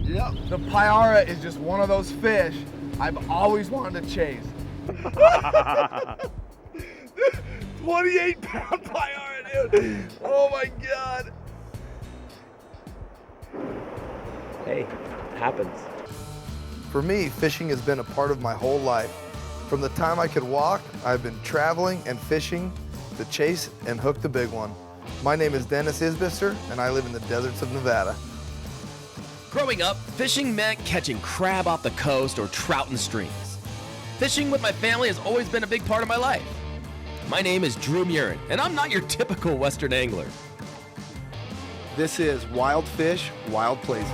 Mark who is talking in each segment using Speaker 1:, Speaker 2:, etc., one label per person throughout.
Speaker 1: Yep, the Pyara is just one of those fish I've always wanted to chase. 28-pound Pyara, dude. Oh my God.
Speaker 2: Hey, it happens.
Speaker 1: For me, fishing has been a part of my whole life. From the time I could walk, I've been traveling and fishing to chase and hook the big one. My name is Denis and I live in the deserts of Nevada.
Speaker 3: Growing up, fishing meant catching crab off the coast or trout in streams. Fishing with my family has always been a big part of my life. My name is Dreu, and I'm not your typical Western angler.
Speaker 1: This is Wild Fish, Wild Places.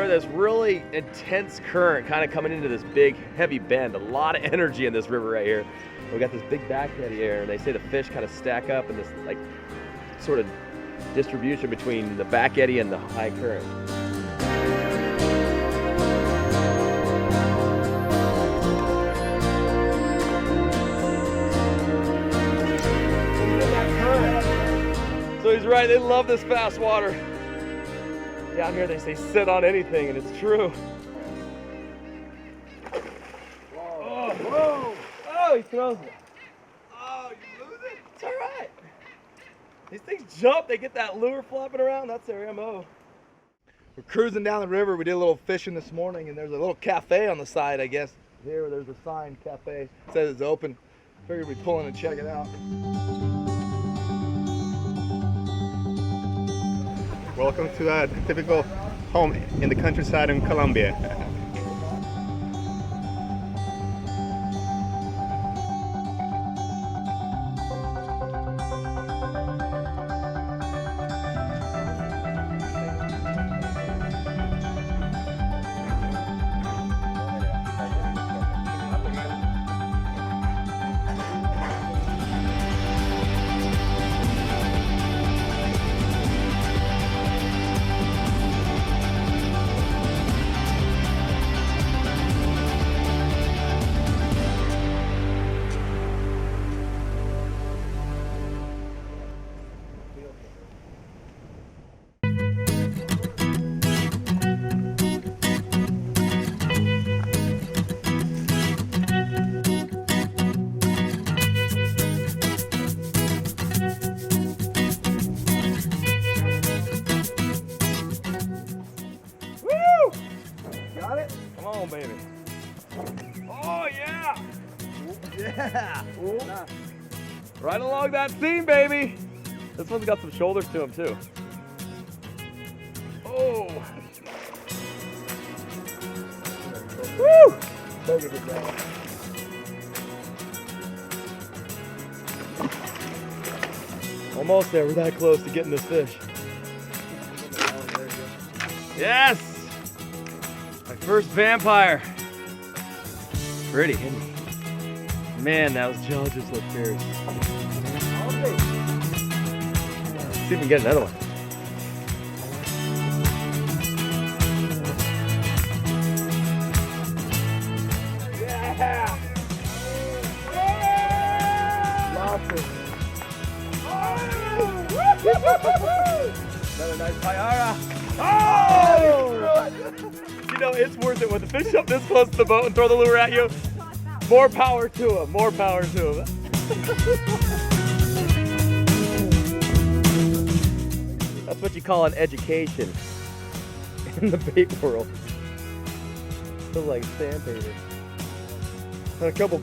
Speaker 2: This really intense current kind of coming into this big heavy bend. A lot of energy in this river right here. We got this big back eddy here, and they say the fish kind of stack up in this like sort of distribution between the back eddy and the high current. So he's right, they love this fast water. Down here they say sit on anything, and it's true. Whoa. Whoa. Oh, he throws it. Oh, you lose it? It's all right. These things jump, they get that lure flopping around, that's their MO.
Speaker 1: We're cruising down the river. We did a little fishing this morning, and there's a little cafe on the side, I guess. Here, there's a sign, cafe. It says it's open. Figured we'd pull in and check it out.
Speaker 4: Welcome to a typical home in the countryside in Colombia.
Speaker 1: Got it?
Speaker 2: Come on, baby. Oh, yeah.
Speaker 1: Yeah.
Speaker 2: Nice. Right along that seam, baby. This one's got some shoulders to him, too. Oh. Woo! Almost there. We're that close to getting this fish. Yes! My first vampire. Pretty, isn't he? Man, those jaws just look fierce. Let's see if we can get another one.
Speaker 1: Yeah! Lots of
Speaker 2: Another nice Pyara. Oh! You know, it's worth it when the fish jump this close to the boat and throw the lure at you. More power to him, more power to him. That's what you call an education in the bait world. Feels like sandpaper.
Speaker 1: Had a couple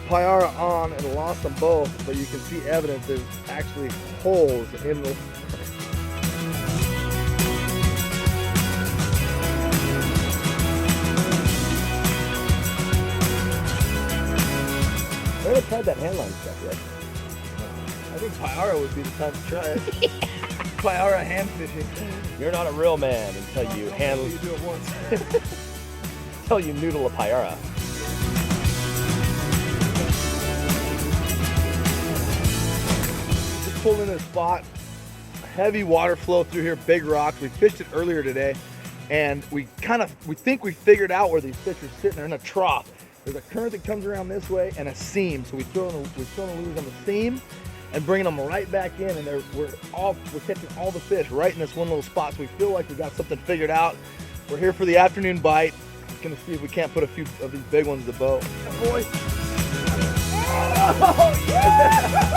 Speaker 1: Pyara on and lost them both, but you can see evidence there's actually holes in the
Speaker 2: I haven't tried that handline stuff yet.
Speaker 1: I think Pyara would be the time to try it. Pyara hand fishing.
Speaker 2: You're not a real man until you handle.
Speaker 1: You do it once.
Speaker 2: tell you noodle a payara.
Speaker 1: Just pulled in a spot, heavy water flow through here, big rocks. We fished it earlier today, and we think we figured out where these fish are sitting. They're in a trough. There's a current that comes around this way and a seam. So we throw in the lures on the seam and bringing them right back in, and we're catching all the fish right in this one little spot. So we feel like we got something figured out. We're here for the afternoon bite. Gonna see if we can't put a few of these big ones to the boat. Yeah, boy. Oh, yeah!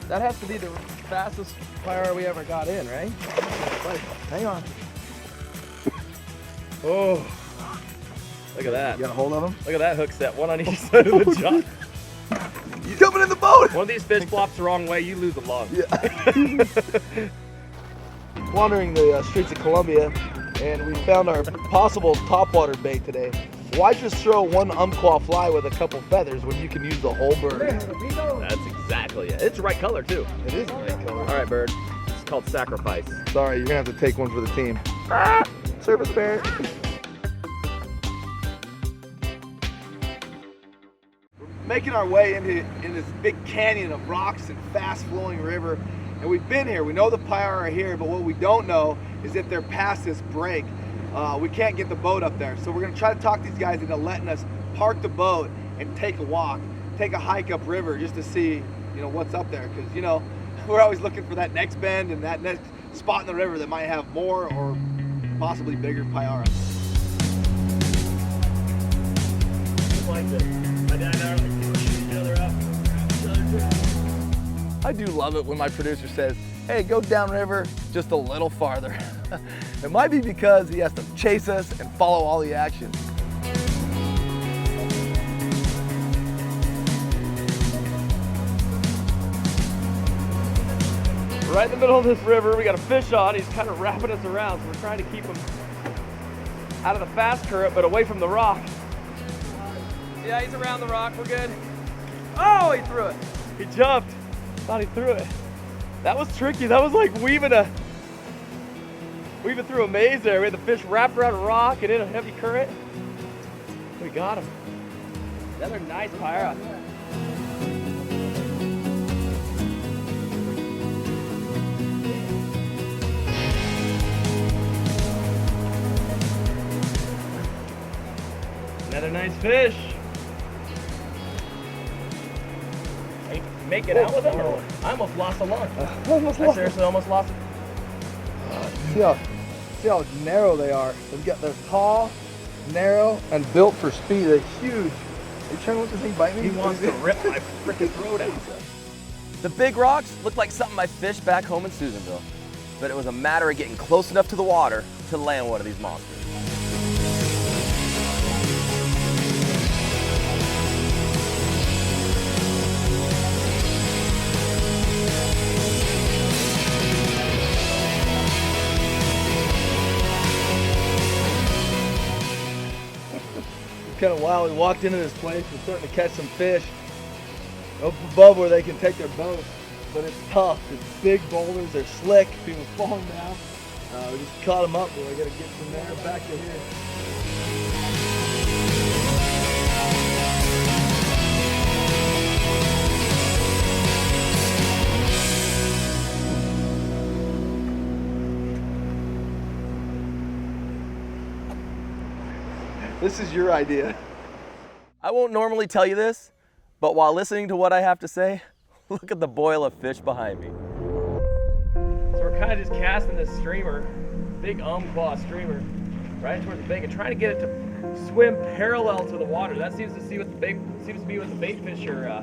Speaker 2: That has to be the fastest payara we ever got in, right?
Speaker 1: Hang on. Oh.
Speaker 2: Look at that.
Speaker 1: You got a hold of him?
Speaker 2: Look at that hook set, one on each side of the jaw.
Speaker 1: He's coming in the boat!
Speaker 2: One of these fish flops the wrong way, you lose a lung.
Speaker 1: Yeah. Wandering the streets of Colombia, and we found our possible topwater bait today. Why just throw one umpqua fly with a couple feathers when you can use the whole bird?
Speaker 2: That's exactly it. It's the right color too.
Speaker 1: It is the right color.
Speaker 2: All right, bird. It's called sacrifice.
Speaker 1: Sorry, you're gonna have to take one for the team. Service bear. We're making our way in this big canyon of rocks and fast-flowing river, and we've been here. We know the payara are here, but what we don't know is if they're past this break. We can't get the boat up there, so we're gonna try to talk these guys into letting us park the boat and take a walk, take a hike upriver just to see, what's up there. Because we're always looking for that next bend and that next spot in the river that might have more or possibly bigger payara. I do love it when my producer says, hey, go downriver just a little farther. It might be because he has to chase us and follow all the action.
Speaker 2: Right in the middle of this river, we got a fish on. He's kind of wrapping us around, so we're trying to keep him out of the fast current, but away from the rock. Yeah, he's around the rock. We're good. Oh, he threw it. He jumped. Thought he threw it. That was tricky. That was like weaving through a maze there. We had the fish wrapped around a rock and in a heavy current. We got him. Another nice payara. Another nice fish. Are you making out with him or what? I almost lost a lung. I seriously almost lost it.
Speaker 1: See how narrow they are. They're tall, narrow, and built for speed. They're huge. Are you trying to let this thing bite me?
Speaker 2: He wants to rip my freaking throat out.
Speaker 3: The big rocks looked like something I fished back home in Susanville, but it was a matter of getting close enough to the water to land one of these monsters.
Speaker 1: Kind of wild. We walked into this place. We're starting to catch some fish up above where they can take their boats, but it's tough. It's big boulders. They're slick. People falling down. We just caught them up, but we got to get from there back to here. This is your idea.
Speaker 3: I won't normally tell you this, but while listening to what I have to say, look at the boil of fish behind me.
Speaker 2: So we're kind of just casting this streamer, big umpqua streamer, right towards the bank and trying to get it to swim parallel to the water. That seems to be what the bait fish are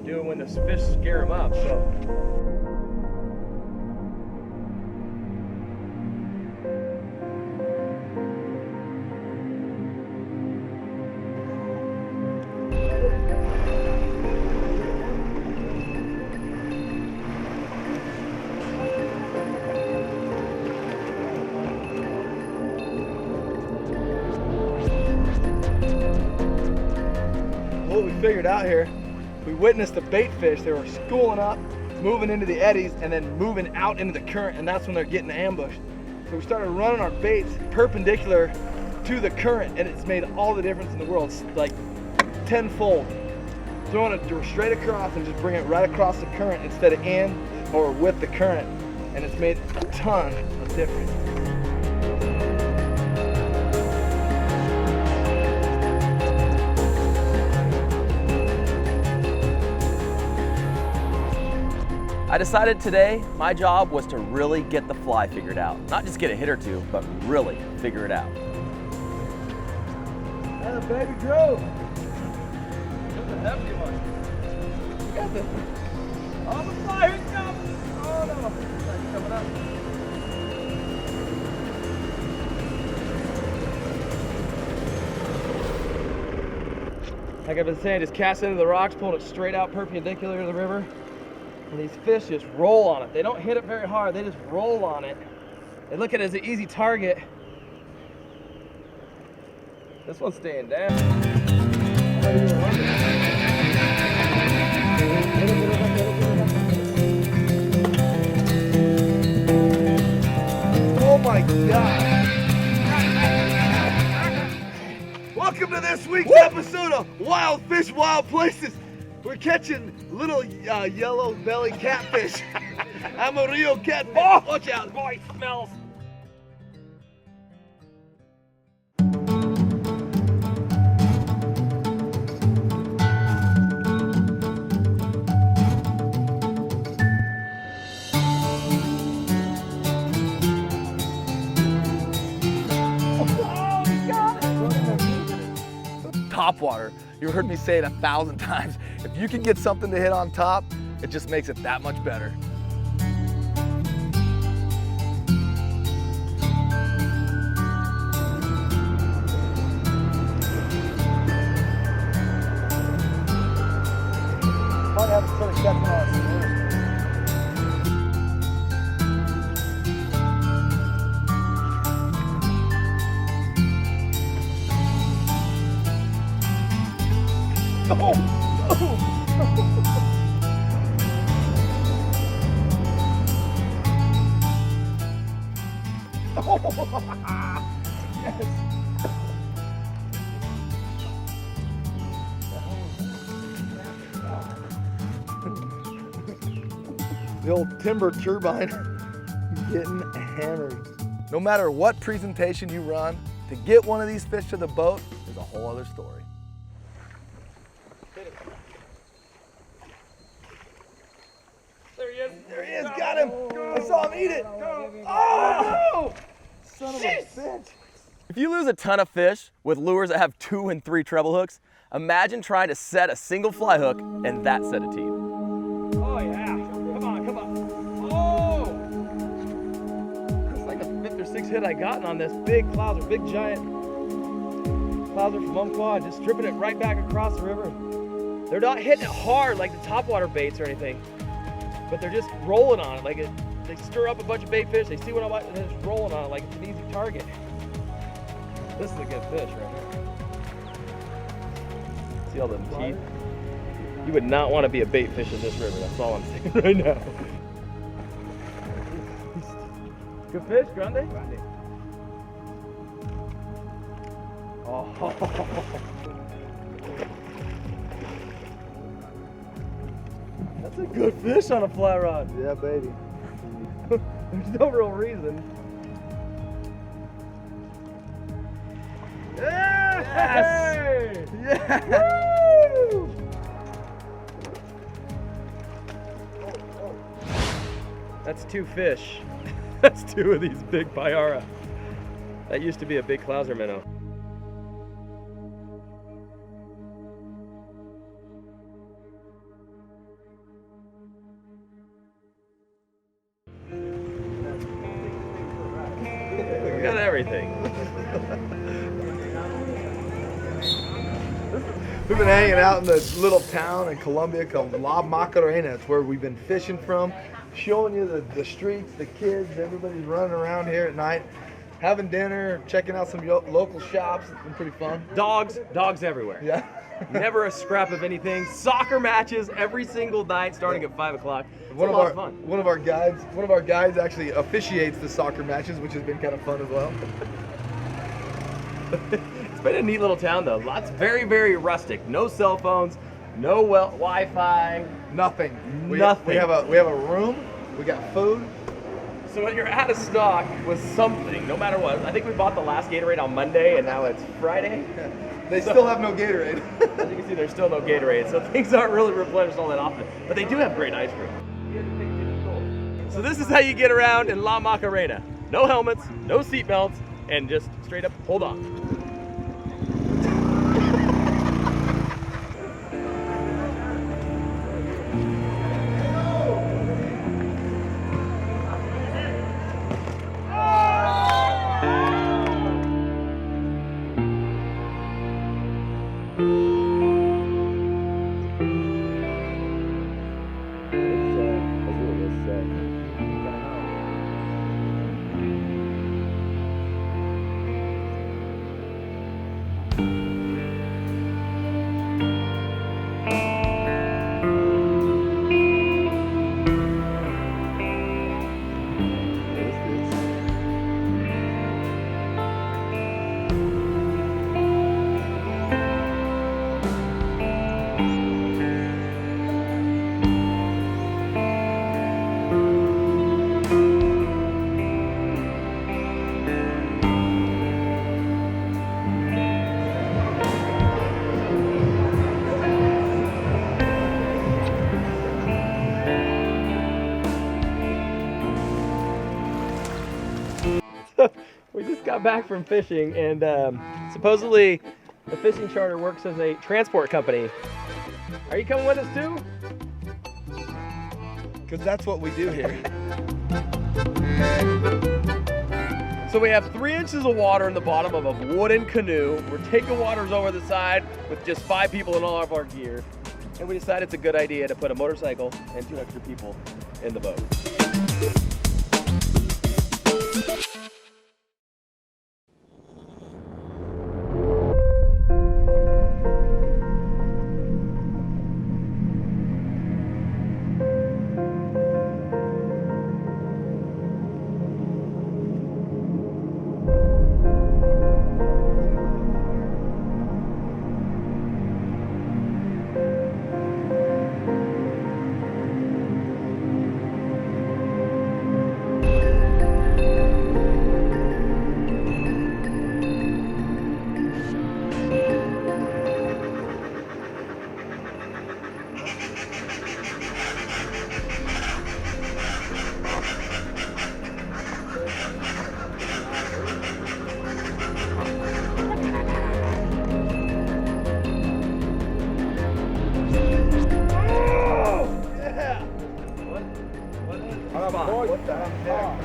Speaker 2: doing when the fish scare them up. So.
Speaker 1: figured out here. We witnessed the bait fish. They were schooling up, moving into the eddies, and then moving out into the current, and that's when they're getting ambushed. So we started running our baits perpendicular to the current, and it's made all the difference in the world. It's like tenfold. Throwing it straight across and just bringing it right across the current instead of in or with the current, and it's made a ton of difference.
Speaker 2: I decided today my job was to really get the fly figured out. Not just get a hit or two, but really figure it out.
Speaker 1: That's a baby Dreu. That's a hefty one. You got this. Oh, the fly, here it comes. Oh no. It's coming up. Like I've been saying, just cast it into the rocks, pulling it straight out perpendicular to the river. And these fish just roll on it. They don't hit it very hard, they just roll on it. They look at it as an easy target. This one's staying down. Oh my God. Welcome to this week's episode of Wild Fish, Wild Places. We're catching little yellow belly catfish. Amarillo catfish. Oh, watch out, boy, it smells. Top water. You heard me say it 1,000 times. If you can get something to hit on top, it just makes it that much better. Might have to sort of catch on. The old timber turbine getting hammered. No matter what presentation you run, to get one of these fish to the boat is a whole other story. There he is. There he is. Got him. I saw him eat it. Oh! Son of a bitch.
Speaker 2: If you lose a ton of fish with lures that have 2 and 3 treble hooks, imagine trying to set a single fly hook and that set of teeth.
Speaker 1: Oh yeah. Come on, come on. Oh! That's like the 5th or 6th hit I gotten on this big clouser, big giant clouser from Umpqua, just stripping it right back across the river. They're not hitting it hard like the topwater baits or anything, but they're just rolling on it. Like they stir up a bunch of bait fish, they see what I like, and they're just rolling on it like it's an easy target. This is a good fish right here. See all them teeth? You would not want to be a bait fish in this river, that's all I'm saying right now. Good fish, grande? Grande. Oh. That's a good fish on a fly rod.
Speaker 4: Yeah, baby.
Speaker 1: There's no real reason. Yes! Yes! Woo! That's 2 fish. That's 2 of these big Payara. That used to be a big clouser minnow. We got everything. We've been hanging out in this little town in Colombia called La Macarena. It's where we've been fishing from, showing you the streets, the kids, everybody's running around here at night, having dinner, checking out some local shops. It's been pretty fun.
Speaker 2: Dogs everywhere.
Speaker 1: Yeah.
Speaker 2: Never a scrap of anything. Soccer matches every single night, starting at 5 o'clock. It's a lot of fun.
Speaker 1: One of our guides actually officiates the soccer matches, which has been kind of fun as well.
Speaker 2: It's been a neat little town though. Lots, very, very rustic. No cell phones, no Wi-Fi.
Speaker 1: Nothing.
Speaker 2: Nothing.
Speaker 1: We have a room. We got food.
Speaker 2: So when you're out of stock with something, no matter what, I think we bought the last Gatorade on Monday and now it's Friday.
Speaker 1: They still have no Gatorade.
Speaker 2: As you can see, there's still no Gatorade, so things aren't really replenished all that often. But they do have great ice cream. So this is how you get around in La Macarena. No helmets, no seatbelts, and just straight up hold on. We just got back from fishing, and supposedly the fishing charter works as a transport company. Are you coming with us too?
Speaker 1: Because that's what we do here.
Speaker 2: So we have 3 inches of water in the bottom of a wooden canoe. We're taking waters over the side with just 5 people in all of our gear. And we decided it's a good idea to put a motorcycle and 2 extra people in the boat.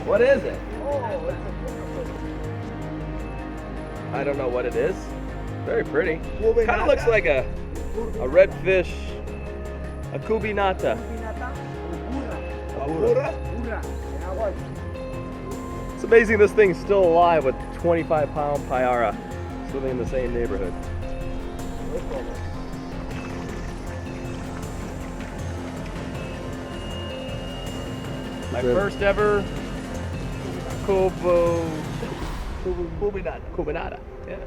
Speaker 2: What is it? I don't know what it is. Very pretty. Kind of looks like a red fish, a cubinata. It's amazing this thing's still alive with 25-pound payara swimming in the same neighborhood. My first ever cubinata. Yeah.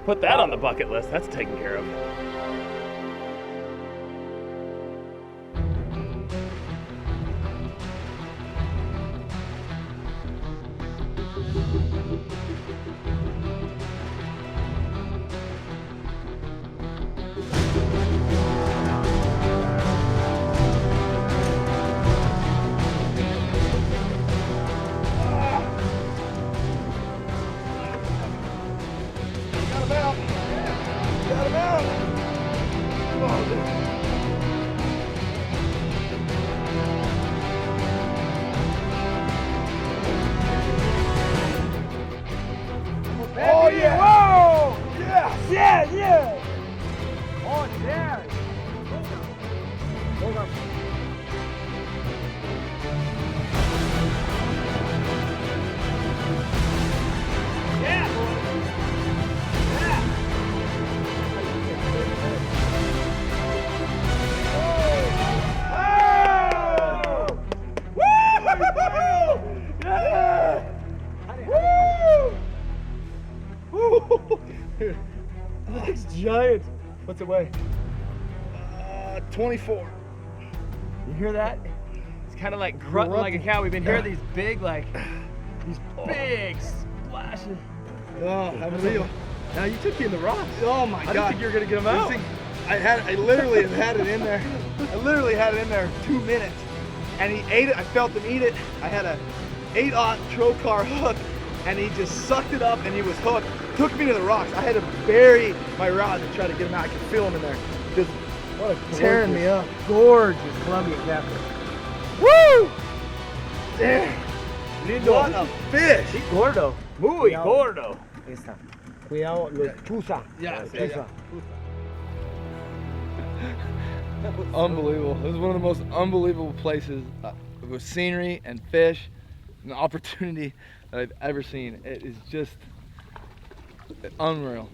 Speaker 2: Put that on the bucket list. That's taken care of.
Speaker 5: giant. What's it weigh?
Speaker 1: 24.
Speaker 5: You hear that? It's kind of like grunting like a cow. We've been hearing these big splashes.
Speaker 1: Oh, unreal.
Speaker 5: Now you took me in the rocks.
Speaker 1: Oh my
Speaker 5: I didn't
Speaker 1: God.
Speaker 5: think you were gonna get them out.
Speaker 1: I literally have had it in there. I literally had it in there 2 minutes. And he ate it. I felt him eat it. I had a 8/0 trocar hook, and he just sucked it up and he was hooked. Took me to the rocks. I had to bury my rod to try to get him out. I could feel him in there. Just tearing me up.
Speaker 5: Gorgeous Colombian catfish.
Speaker 1: Woo!
Speaker 5: Damn.
Speaker 1: What a fish!
Speaker 5: Gordo. Muy gordo.
Speaker 6: Esta. Cuidado, los chuza.
Speaker 1: Yeah,
Speaker 6: Chuza.
Speaker 1: Unbelievable. It was one of the most unbelievable places with scenery and fish, an opportunity that I've ever seen. It is just unreal.